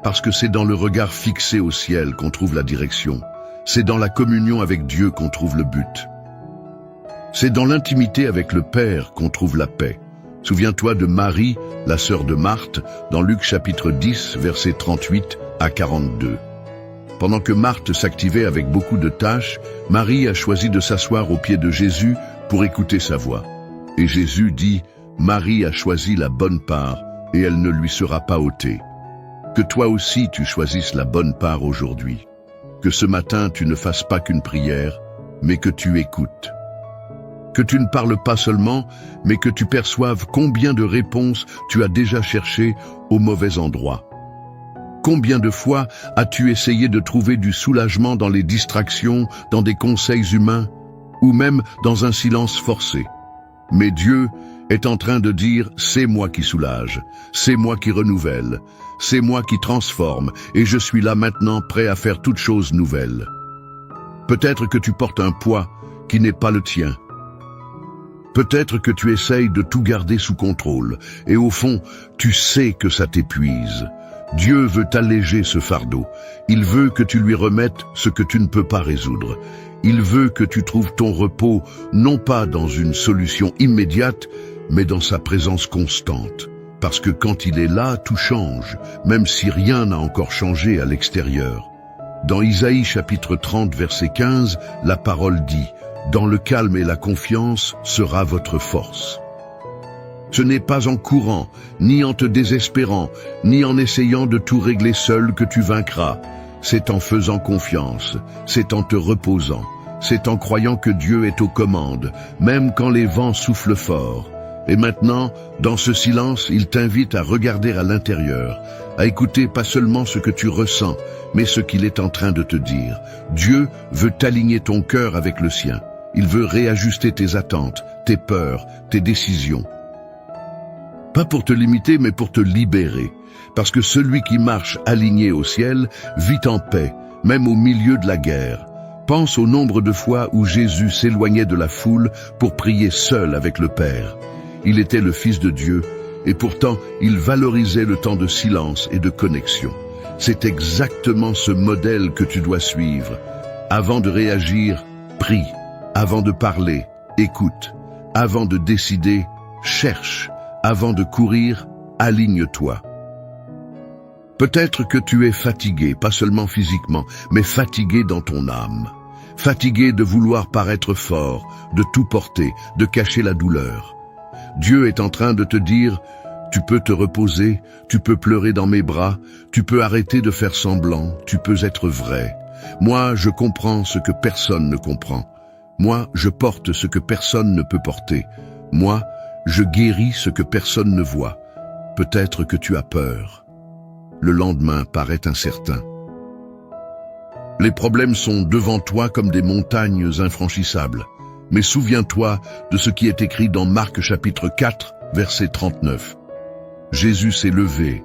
Parce que c'est dans le regard fixé au ciel qu'on trouve la direction. C'est dans la communion avec Dieu qu'on trouve le but. C'est dans l'intimité avec le Père qu'on trouve la paix. Souviens-toi de Marie, la sœur de Marthe, dans Luc chapitre 10, versets 38 à 42. Pendant que Marthe s'activait avec beaucoup de tâches, Marie a choisi de s'asseoir aux pieds de Jésus pour écouter sa voix. Et Jésus dit, « Marie a choisi la bonne part, et elle ne lui sera pas ôtée. » Que toi aussi tu choisisses la bonne part aujourd'hui. Que ce matin tu ne fasses pas qu'une prière, mais que tu écoutes. Que tu ne parles pas seulement, mais que tu perçoives combien de réponses tu as déjà cherchées au mauvais endroit. Combien de fois as-tu essayé de trouver du soulagement dans les distractions, dans des conseils humains, ou même dans un silence forcé? Mais Dieu est en train de dire « c'est moi qui soulage, c'est moi qui renouvelle, c'est moi qui transforme, et je suis là maintenant prêt à faire toute chose nouvelle. » Peut-être que tu portes un poids qui n'est pas le tien. Peut-être que tu essayes de tout garder sous contrôle, et au fond, tu sais que ça t'épuise. Dieu veut alléger ce fardeau. Il veut que tu lui remettes ce que tu ne peux pas résoudre. Il veut que tu trouves ton repos, non pas dans une solution immédiate, mais dans sa présence constante. Parce que quand il est là, tout change, même si rien n'a encore changé à l'extérieur. Dans Isaïe chapitre 30, verset 15, la parole dit « Dans le calme et la confiance sera votre force ». Ce n'est pas en courant, ni en te désespérant, ni en essayant de tout régler seul que tu vaincras. C'est en faisant confiance, c'est en te reposant, c'est en croyant que Dieu est aux commandes, même quand les vents soufflent fort. Et maintenant, dans ce silence, il t'invite à regarder à l'intérieur, à écouter pas seulement ce que tu ressens, mais ce qu'il est en train de te dire. Dieu veut aligner ton cœur avec le sien. Il veut réajuster tes attentes, tes peurs, tes décisions. Pas pour te limiter, mais pour te libérer. Parce que celui qui marche aligné au ciel vit en paix, même au milieu de la guerre. Pense au nombre de fois où Jésus s'éloignait de la foule pour prier seul avec le Père. Il était le Fils de Dieu, et pourtant il valorisait le temps de silence et de connexion. C'est exactement ce modèle que tu dois suivre. Avant de réagir, prie. Avant de parler, écoute. Avant de décider, cherche. Avant de courir, aligne-toi. Peut-être que tu es fatigué, pas seulement physiquement, mais fatigué dans ton âme. Fatigué de vouloir paraître fort, de tout porter, de cacher la douleur. Dieu est en train de te dire, tu peux te reposer, tu peux pleurer dans mes bras, tu peux arrêter de faire semblant, tu peux être vrai. Moi, je comprends ce que personne ne comprend. Moi, je porte ce que personne ne peut porter. Moi, je guéris ce que personne ne voit. Peut-être que tu as peur. Le lendemain paraît incertain. Les problèmes sont devant toi comme des montagnes infranchissables. Mais souviens-toi de ce qui est écrit dans Marc chapitre 4, verset 39. Jésus s'est levé.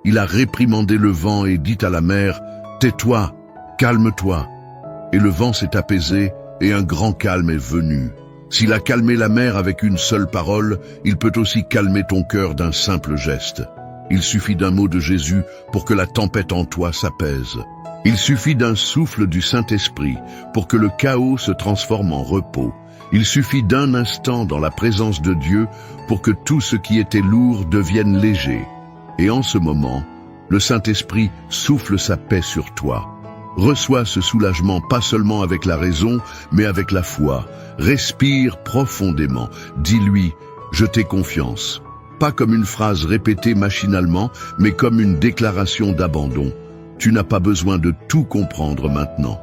Il a réprimandé le vent et dit à la mer, « Tais-toi, calme-toi. » Et le vent s'est apaisé et un grand calme est venu. S'il a calmé la mer avec une seule parole, il peut aussi calmer ton cœur d'un simple geste. Il suffit d'un mot de Jésus pour que la tempête en toi s'apaise. Il suffit d'un souffle du Saint-Esprit pour que le chaos se transforme en repos. Il suffit d'un instant dans la présence de Dieu pour que tout ce qui était lourd devienne léger. Et en ce moment, le Saint-Esprit souffle sa paix sur toi. Reçois ce soulagement pas seulement avec la raison, mais avec la foi. Respire profondément. Dis-lui, je t'ai confiance. Pas comme une phrase répétée machinalement, mais comme une déclaration d'abandon. Tu n'as pas besoin de tout comprendre maintenant.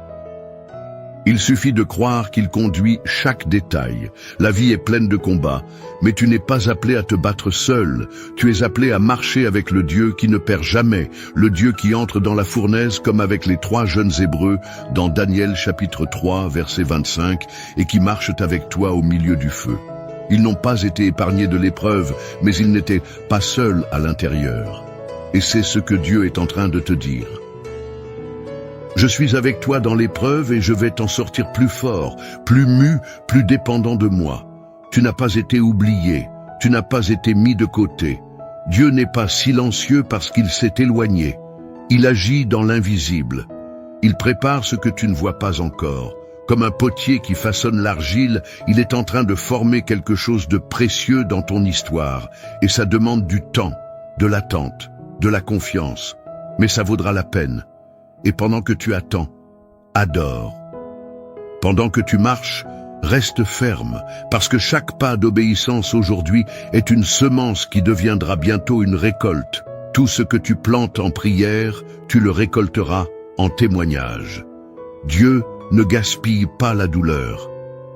Il suffit de croire qu'il conduit chaque détail. La vie est pleine de combats, mais tu n'es pas appelé à te battre seul. Tu es appelé à marcher avec le Dieu qui ne perd jamais, le Dieu qui entre dans la fournaise comme avec les 3 jeunes Hébreux dans Daniel chapitre 3, verset 25, et qui marchent avec toi au milieu du feu. Ils n'ont pas été épargnés de l'épreuve, mais ils n'étaient pas seuls à l'intérieur. Et c'est ce que Dieu est en train de te dire. Je suis avec toi dans l'épreuve et je vais t'en sortir plus fort, plus mu, plus dépendant de moi. Tu n'as pas été oublié, tu n'as pas été mis de côté. Dieu n'est pas silencieux parce qu'il s'est éloigné. Il agit dans l'invisible. Il prépare ce que tu ne vois pas encore. Comme un potier qui façonne l'argile, il est en train de former quelque chose de précieux dans ton histoire. Et ça demande du temps, de l'attente, de la confiance. Mais ça vaudra la peine. Et pendant que tu attends, adore. Pendant que tu marches, reste ferme, parce que chaque pas d'obéissance aujourd'hui est une semence qui deviendra bientôt une récolte. Tout ce que tu plantes en prière, tu le récolteras en témoignage. Dieu ne gaspille pas la douleur.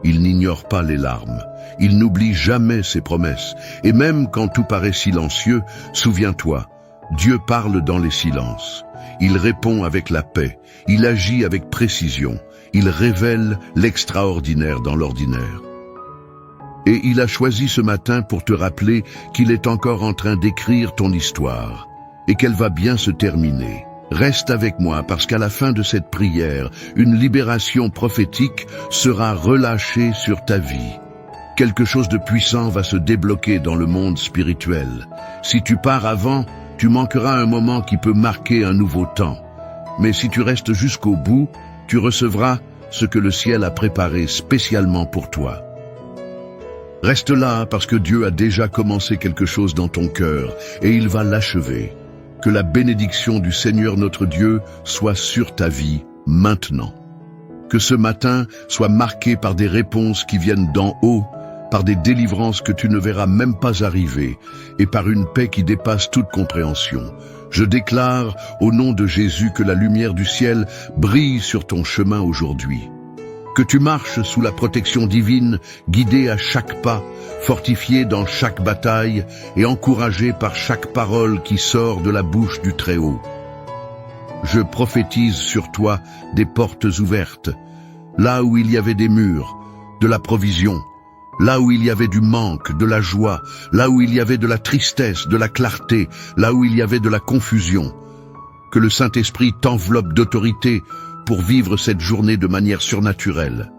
Il n'ignore pas les larmes. Il n'oublie jamais ses promesses. Et même quand tout paraît silencieux, souviens-toi, Dieu parle dans les silences. Il répond avec la paix, il agit avec précision, il révèle l'extraordinaire dans l'ordinaire. Et il a choisi ce matin pour te rappeler qu'il est encore en train d'écrire ton histoire et qu'elle va bien se terminer. Reste avec moi parce qu'à la fin de cette prière, une libération prophétique sera relâchée sur ta vie. Quelque chose de puissant va se débloquer dans le monde spirituel. Si tu pars avant, tu manqueras un moment qui peut marquer un nouveau temps. Mais si tu restes jusqu'au bout, tu recevras ce que le ciel a préparé spécialement pour toi. Reste là parce que Dieu a déjà commencé quelque chose dans ton cœur et il va l'achever. Que la bénédiction du Seigneur notre Dieu soit sur ta vie maintenant. Que ce matin soit marqué par des réponses qui viennent d'en haut, par des délivrances que tu ne verras même pas arriver, et par une paix qui dépasse toute compréhension. Je déclare, au nom de Jésus, que la lumière du ciel brille sur ton chemin aujourd'hui. Que tu marches sous la protection divine, guidé à chaque pas, fortifié dans chaque bataille et encouragé par chaque parole qui sort de la bouche du Très-Haut. Je prophétise sur toi des portes ouvertes, là où il y avait des murs, de la provision, là où il y avait du manque, de la joie, là où il y avait de la tristesse, de la clarté, là où il y avait de la confusion. Que le Saint-Esprit t'enveloppe d'autorité pour vivre cette journée de manière surnaturelle.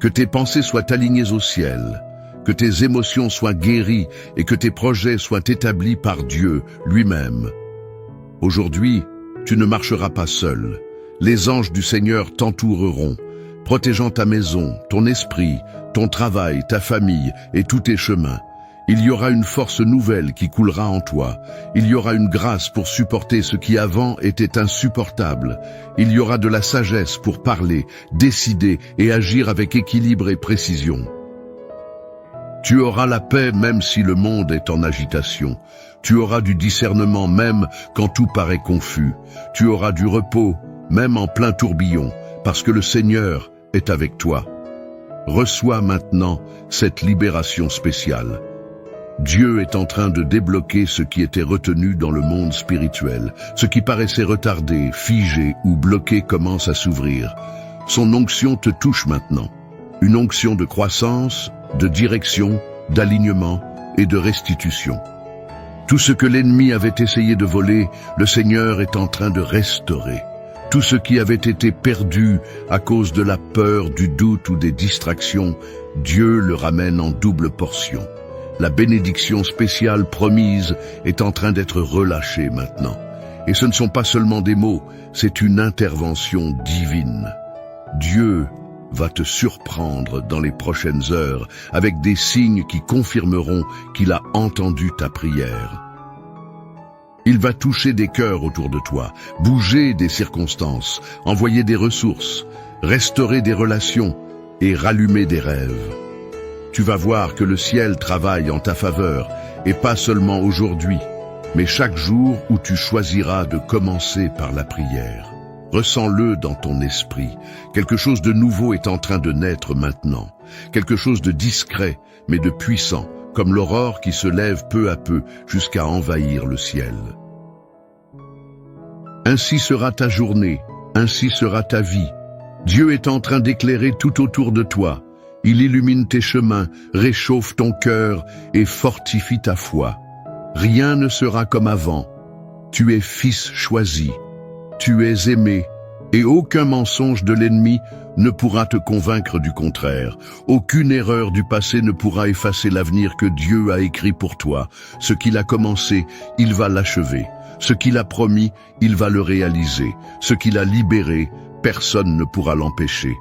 Que tes pensées soient alignées au ciel, que tes émotions soient guéries et que tes projets soient établis par Dieu lui-même. Aujourd'hui, tu ne marcheras pas seul. Les anges du Seigneur t'entoureront, protégeant ta maison, ton esprit, ton travail, ta famille et tous tes chemins. Il y aura une force nouvelle qui coulera en toi. Il y aura une grâce pour supporter ce qui avant était insupportable. Il y aura de la sagesse pour parler, décider et agir avec équilibre et précision. Tu auras la paix même si le monde est en agitation. Tu auras du discernement même quand tout paraît confus. Tu auras du repos même en plein tourbillon, parce que le Seigneur est avec toi. Reçois maintenant cette libération spéciale. Dieu est en train de débloquer ce qui était retenu dans le monde spirituel. Ce qui paraissait retardé, figé ou bloqué commence à s'ouvrir. Son onction te touche maintenant. Une onction de croissance, de direction, d'alignement et de restitution. Tout ce que l'ennemi avait essayé de voler, le Seigneur est en train de restaurer. Tout ce qui avait été perdu à cause de la peur, du doute ou des distractions, Dieu le ramène en double portion. La bénédiction spéciale promise est en train d'être relâchée maintenant. Et ce ne sont pas seulement des mots, c'est une intervention divine. Dieu va te surprendre dans les prochaines heures avec des signes qui confirmeront qu'il a entendu ta prière. Il va toucher des cœurs autour de toi, bouger des circonstances, envoyer des ressources, restaurer des relations et rallumer des rêves. Tu vas voir que le ciel travaille en ta faveur, et pas seulement aujourd'hui, mais chaque jour où tu choisiras de commencer par la prière. Ressens-le dans ton esprit. Quelque chose de nouveau est en train de naître maintenant. Quelque chose de discret, mais de puissant, comme l'aurore qui se lève peu à peu jusqu'à envahir le ciel. Ainsi sera ta journée, ainsi sera ta vie. Dieu est en train d'éclairer tout autour de toi. Il illumine tes chemins, réchauffe ton cœur et fortifie ta foi. Rien ne sera comme avant. Tu es fils choisi. Tu es aimé, et aucun mensonge de l'ennemi ne pourra te convaincre du contraire. Aucune erreur du passé ne pourra effacer l'avenir que Dieu a écrit pour toi. Ce qu'il a commencé, il va l'achever. Ce qu'il a promis, il va le réaliser. Ce qu'il a libéré, personne ne pourra l'empêcher.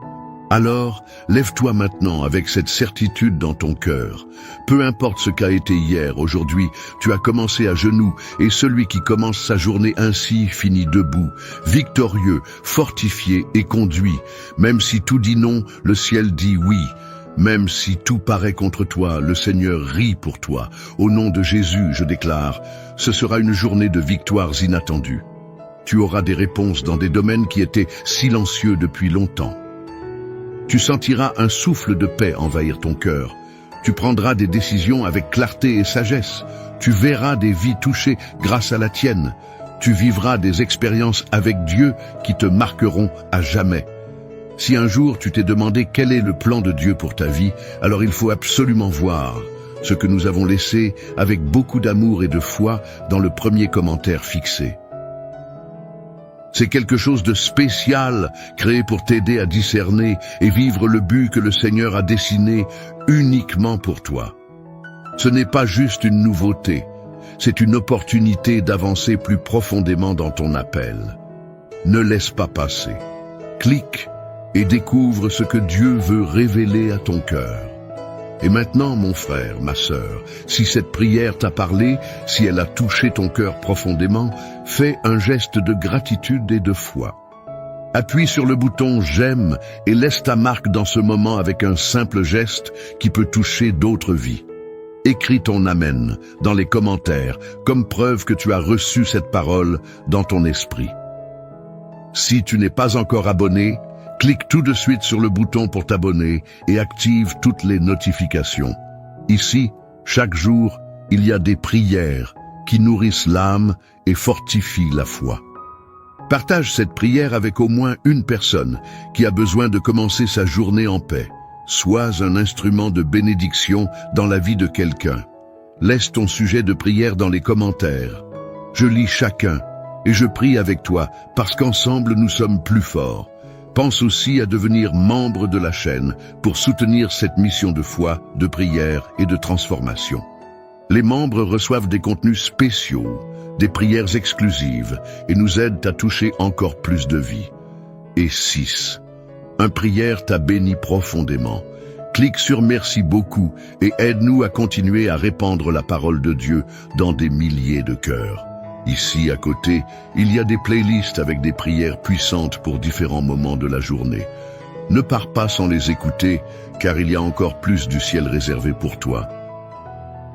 Alors, lève-toi maintenant avec cette certitude dans ton cœur. Peu importe ce qu'a été hier, aujourd'hui, tu as commencé à genoux, et celui qui commence sa journée ainsi finit debout, victorieux, fortifié et conduit. Même si tout dit non, le ciel dit oui. Même si tout paraît contre toi, le Seigneur rit pour toi. Au nom de Jésus, je déclare, ce sera une journée de victoires inattendues. Tu auras des réponses dans des domaines qui étaient silencieux depuis longtemps. Tu sentiras un souffle de paix envahir ton cœur. Tu prendras des décisions avec clarté et sagesse. Tu verras des vies touchées grâce à la tienne. Tu vivras des expériences avec Dieu qui te marqueront à jamais. Si un jour tu t'es demandé quel est le plan de Dieu pour ta vie, alors il faut absolument voir ce que nous avons laissé avec beaucoup d'amour et de foi dans le premier commentaire fixé. C'est quelque chose de spécial, créé pour t'aider à discerner et vivre le but que le Seigneur a dessiné uniquement pour toi. Ce n'est pas juste une nouveauté, c'est une opportunité d'avancer plus profondément dans ton appel. Ne laisse pas passer. Clique et découvre ce que Dieu veut révéler à ton cœur. Et maintenant, mon frère, ma sœur, si cette prière t'a parlé, si elle a touché ton cœur profondément, fais un geste de gratitude et de foi. Appuie sur le bouton « J'aime » et laisse ta marque dans ce moment avec un simple geste qui peut toucher d'autres vies. Écris ton « Amen » dans les commentaires, comme preuve que tu as reçu cette parole dans ton esprit. Si tu n'es pas encore abonné, clique tout de suite sur le bouton pour t'abonner et active toutes les notifications. Ici, chaque jour, il y a des prières qui nourrissent l'âme et fortifient la foi. Partage cette prière avec au moins une personne qui a besoin de commencer sa journée en paix. Sois un instrument de bénédiction dans la vie de quelqu'un. Laisse ton sujet de prière dans les commentaires. Je lis chacun et je prie avec toi parce qu'ensemble nous sommes plus forts. Pense aussi à devenir membre de la chaîne pour soutenir cette mission de foi, de prière et de transformation. Les membres reçoivent des contenus spéciaux, des prières exclusives et nous aident à toucher encore plus de vies. Et 6. Un prière t'a béni profondément. Clique sur Merci beaucoup et aide-nous à continuer à répandre la parole de Dieu dans des milliers de cœurs. Ici, à côté, il y a des playlists avec des prières puissantes pour différents moments de la journée. Ne pars pas sans les écouter, car il y a encore plus du ciel réservé pour toi.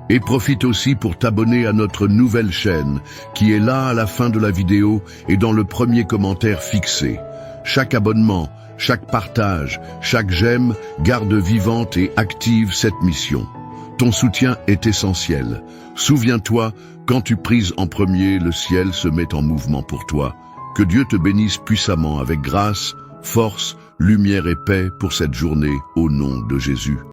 Et profite aussi pour t'abonner à notre nouvelle chaîne, qui est là à la fin de la vidéo et dans le premier commentaire fixé. Chaque abonnement Chaque partage, chaque j'aime garde vivante et active cette mission. Ton soutien est essentiel. Souviens-toi, quand tu prises en premier, le ciel se met en mouvement pour toi. Que Dieu te bénisse puissamment avec grâce, force, lumière et paix pour cette journée, au nom de Jésus.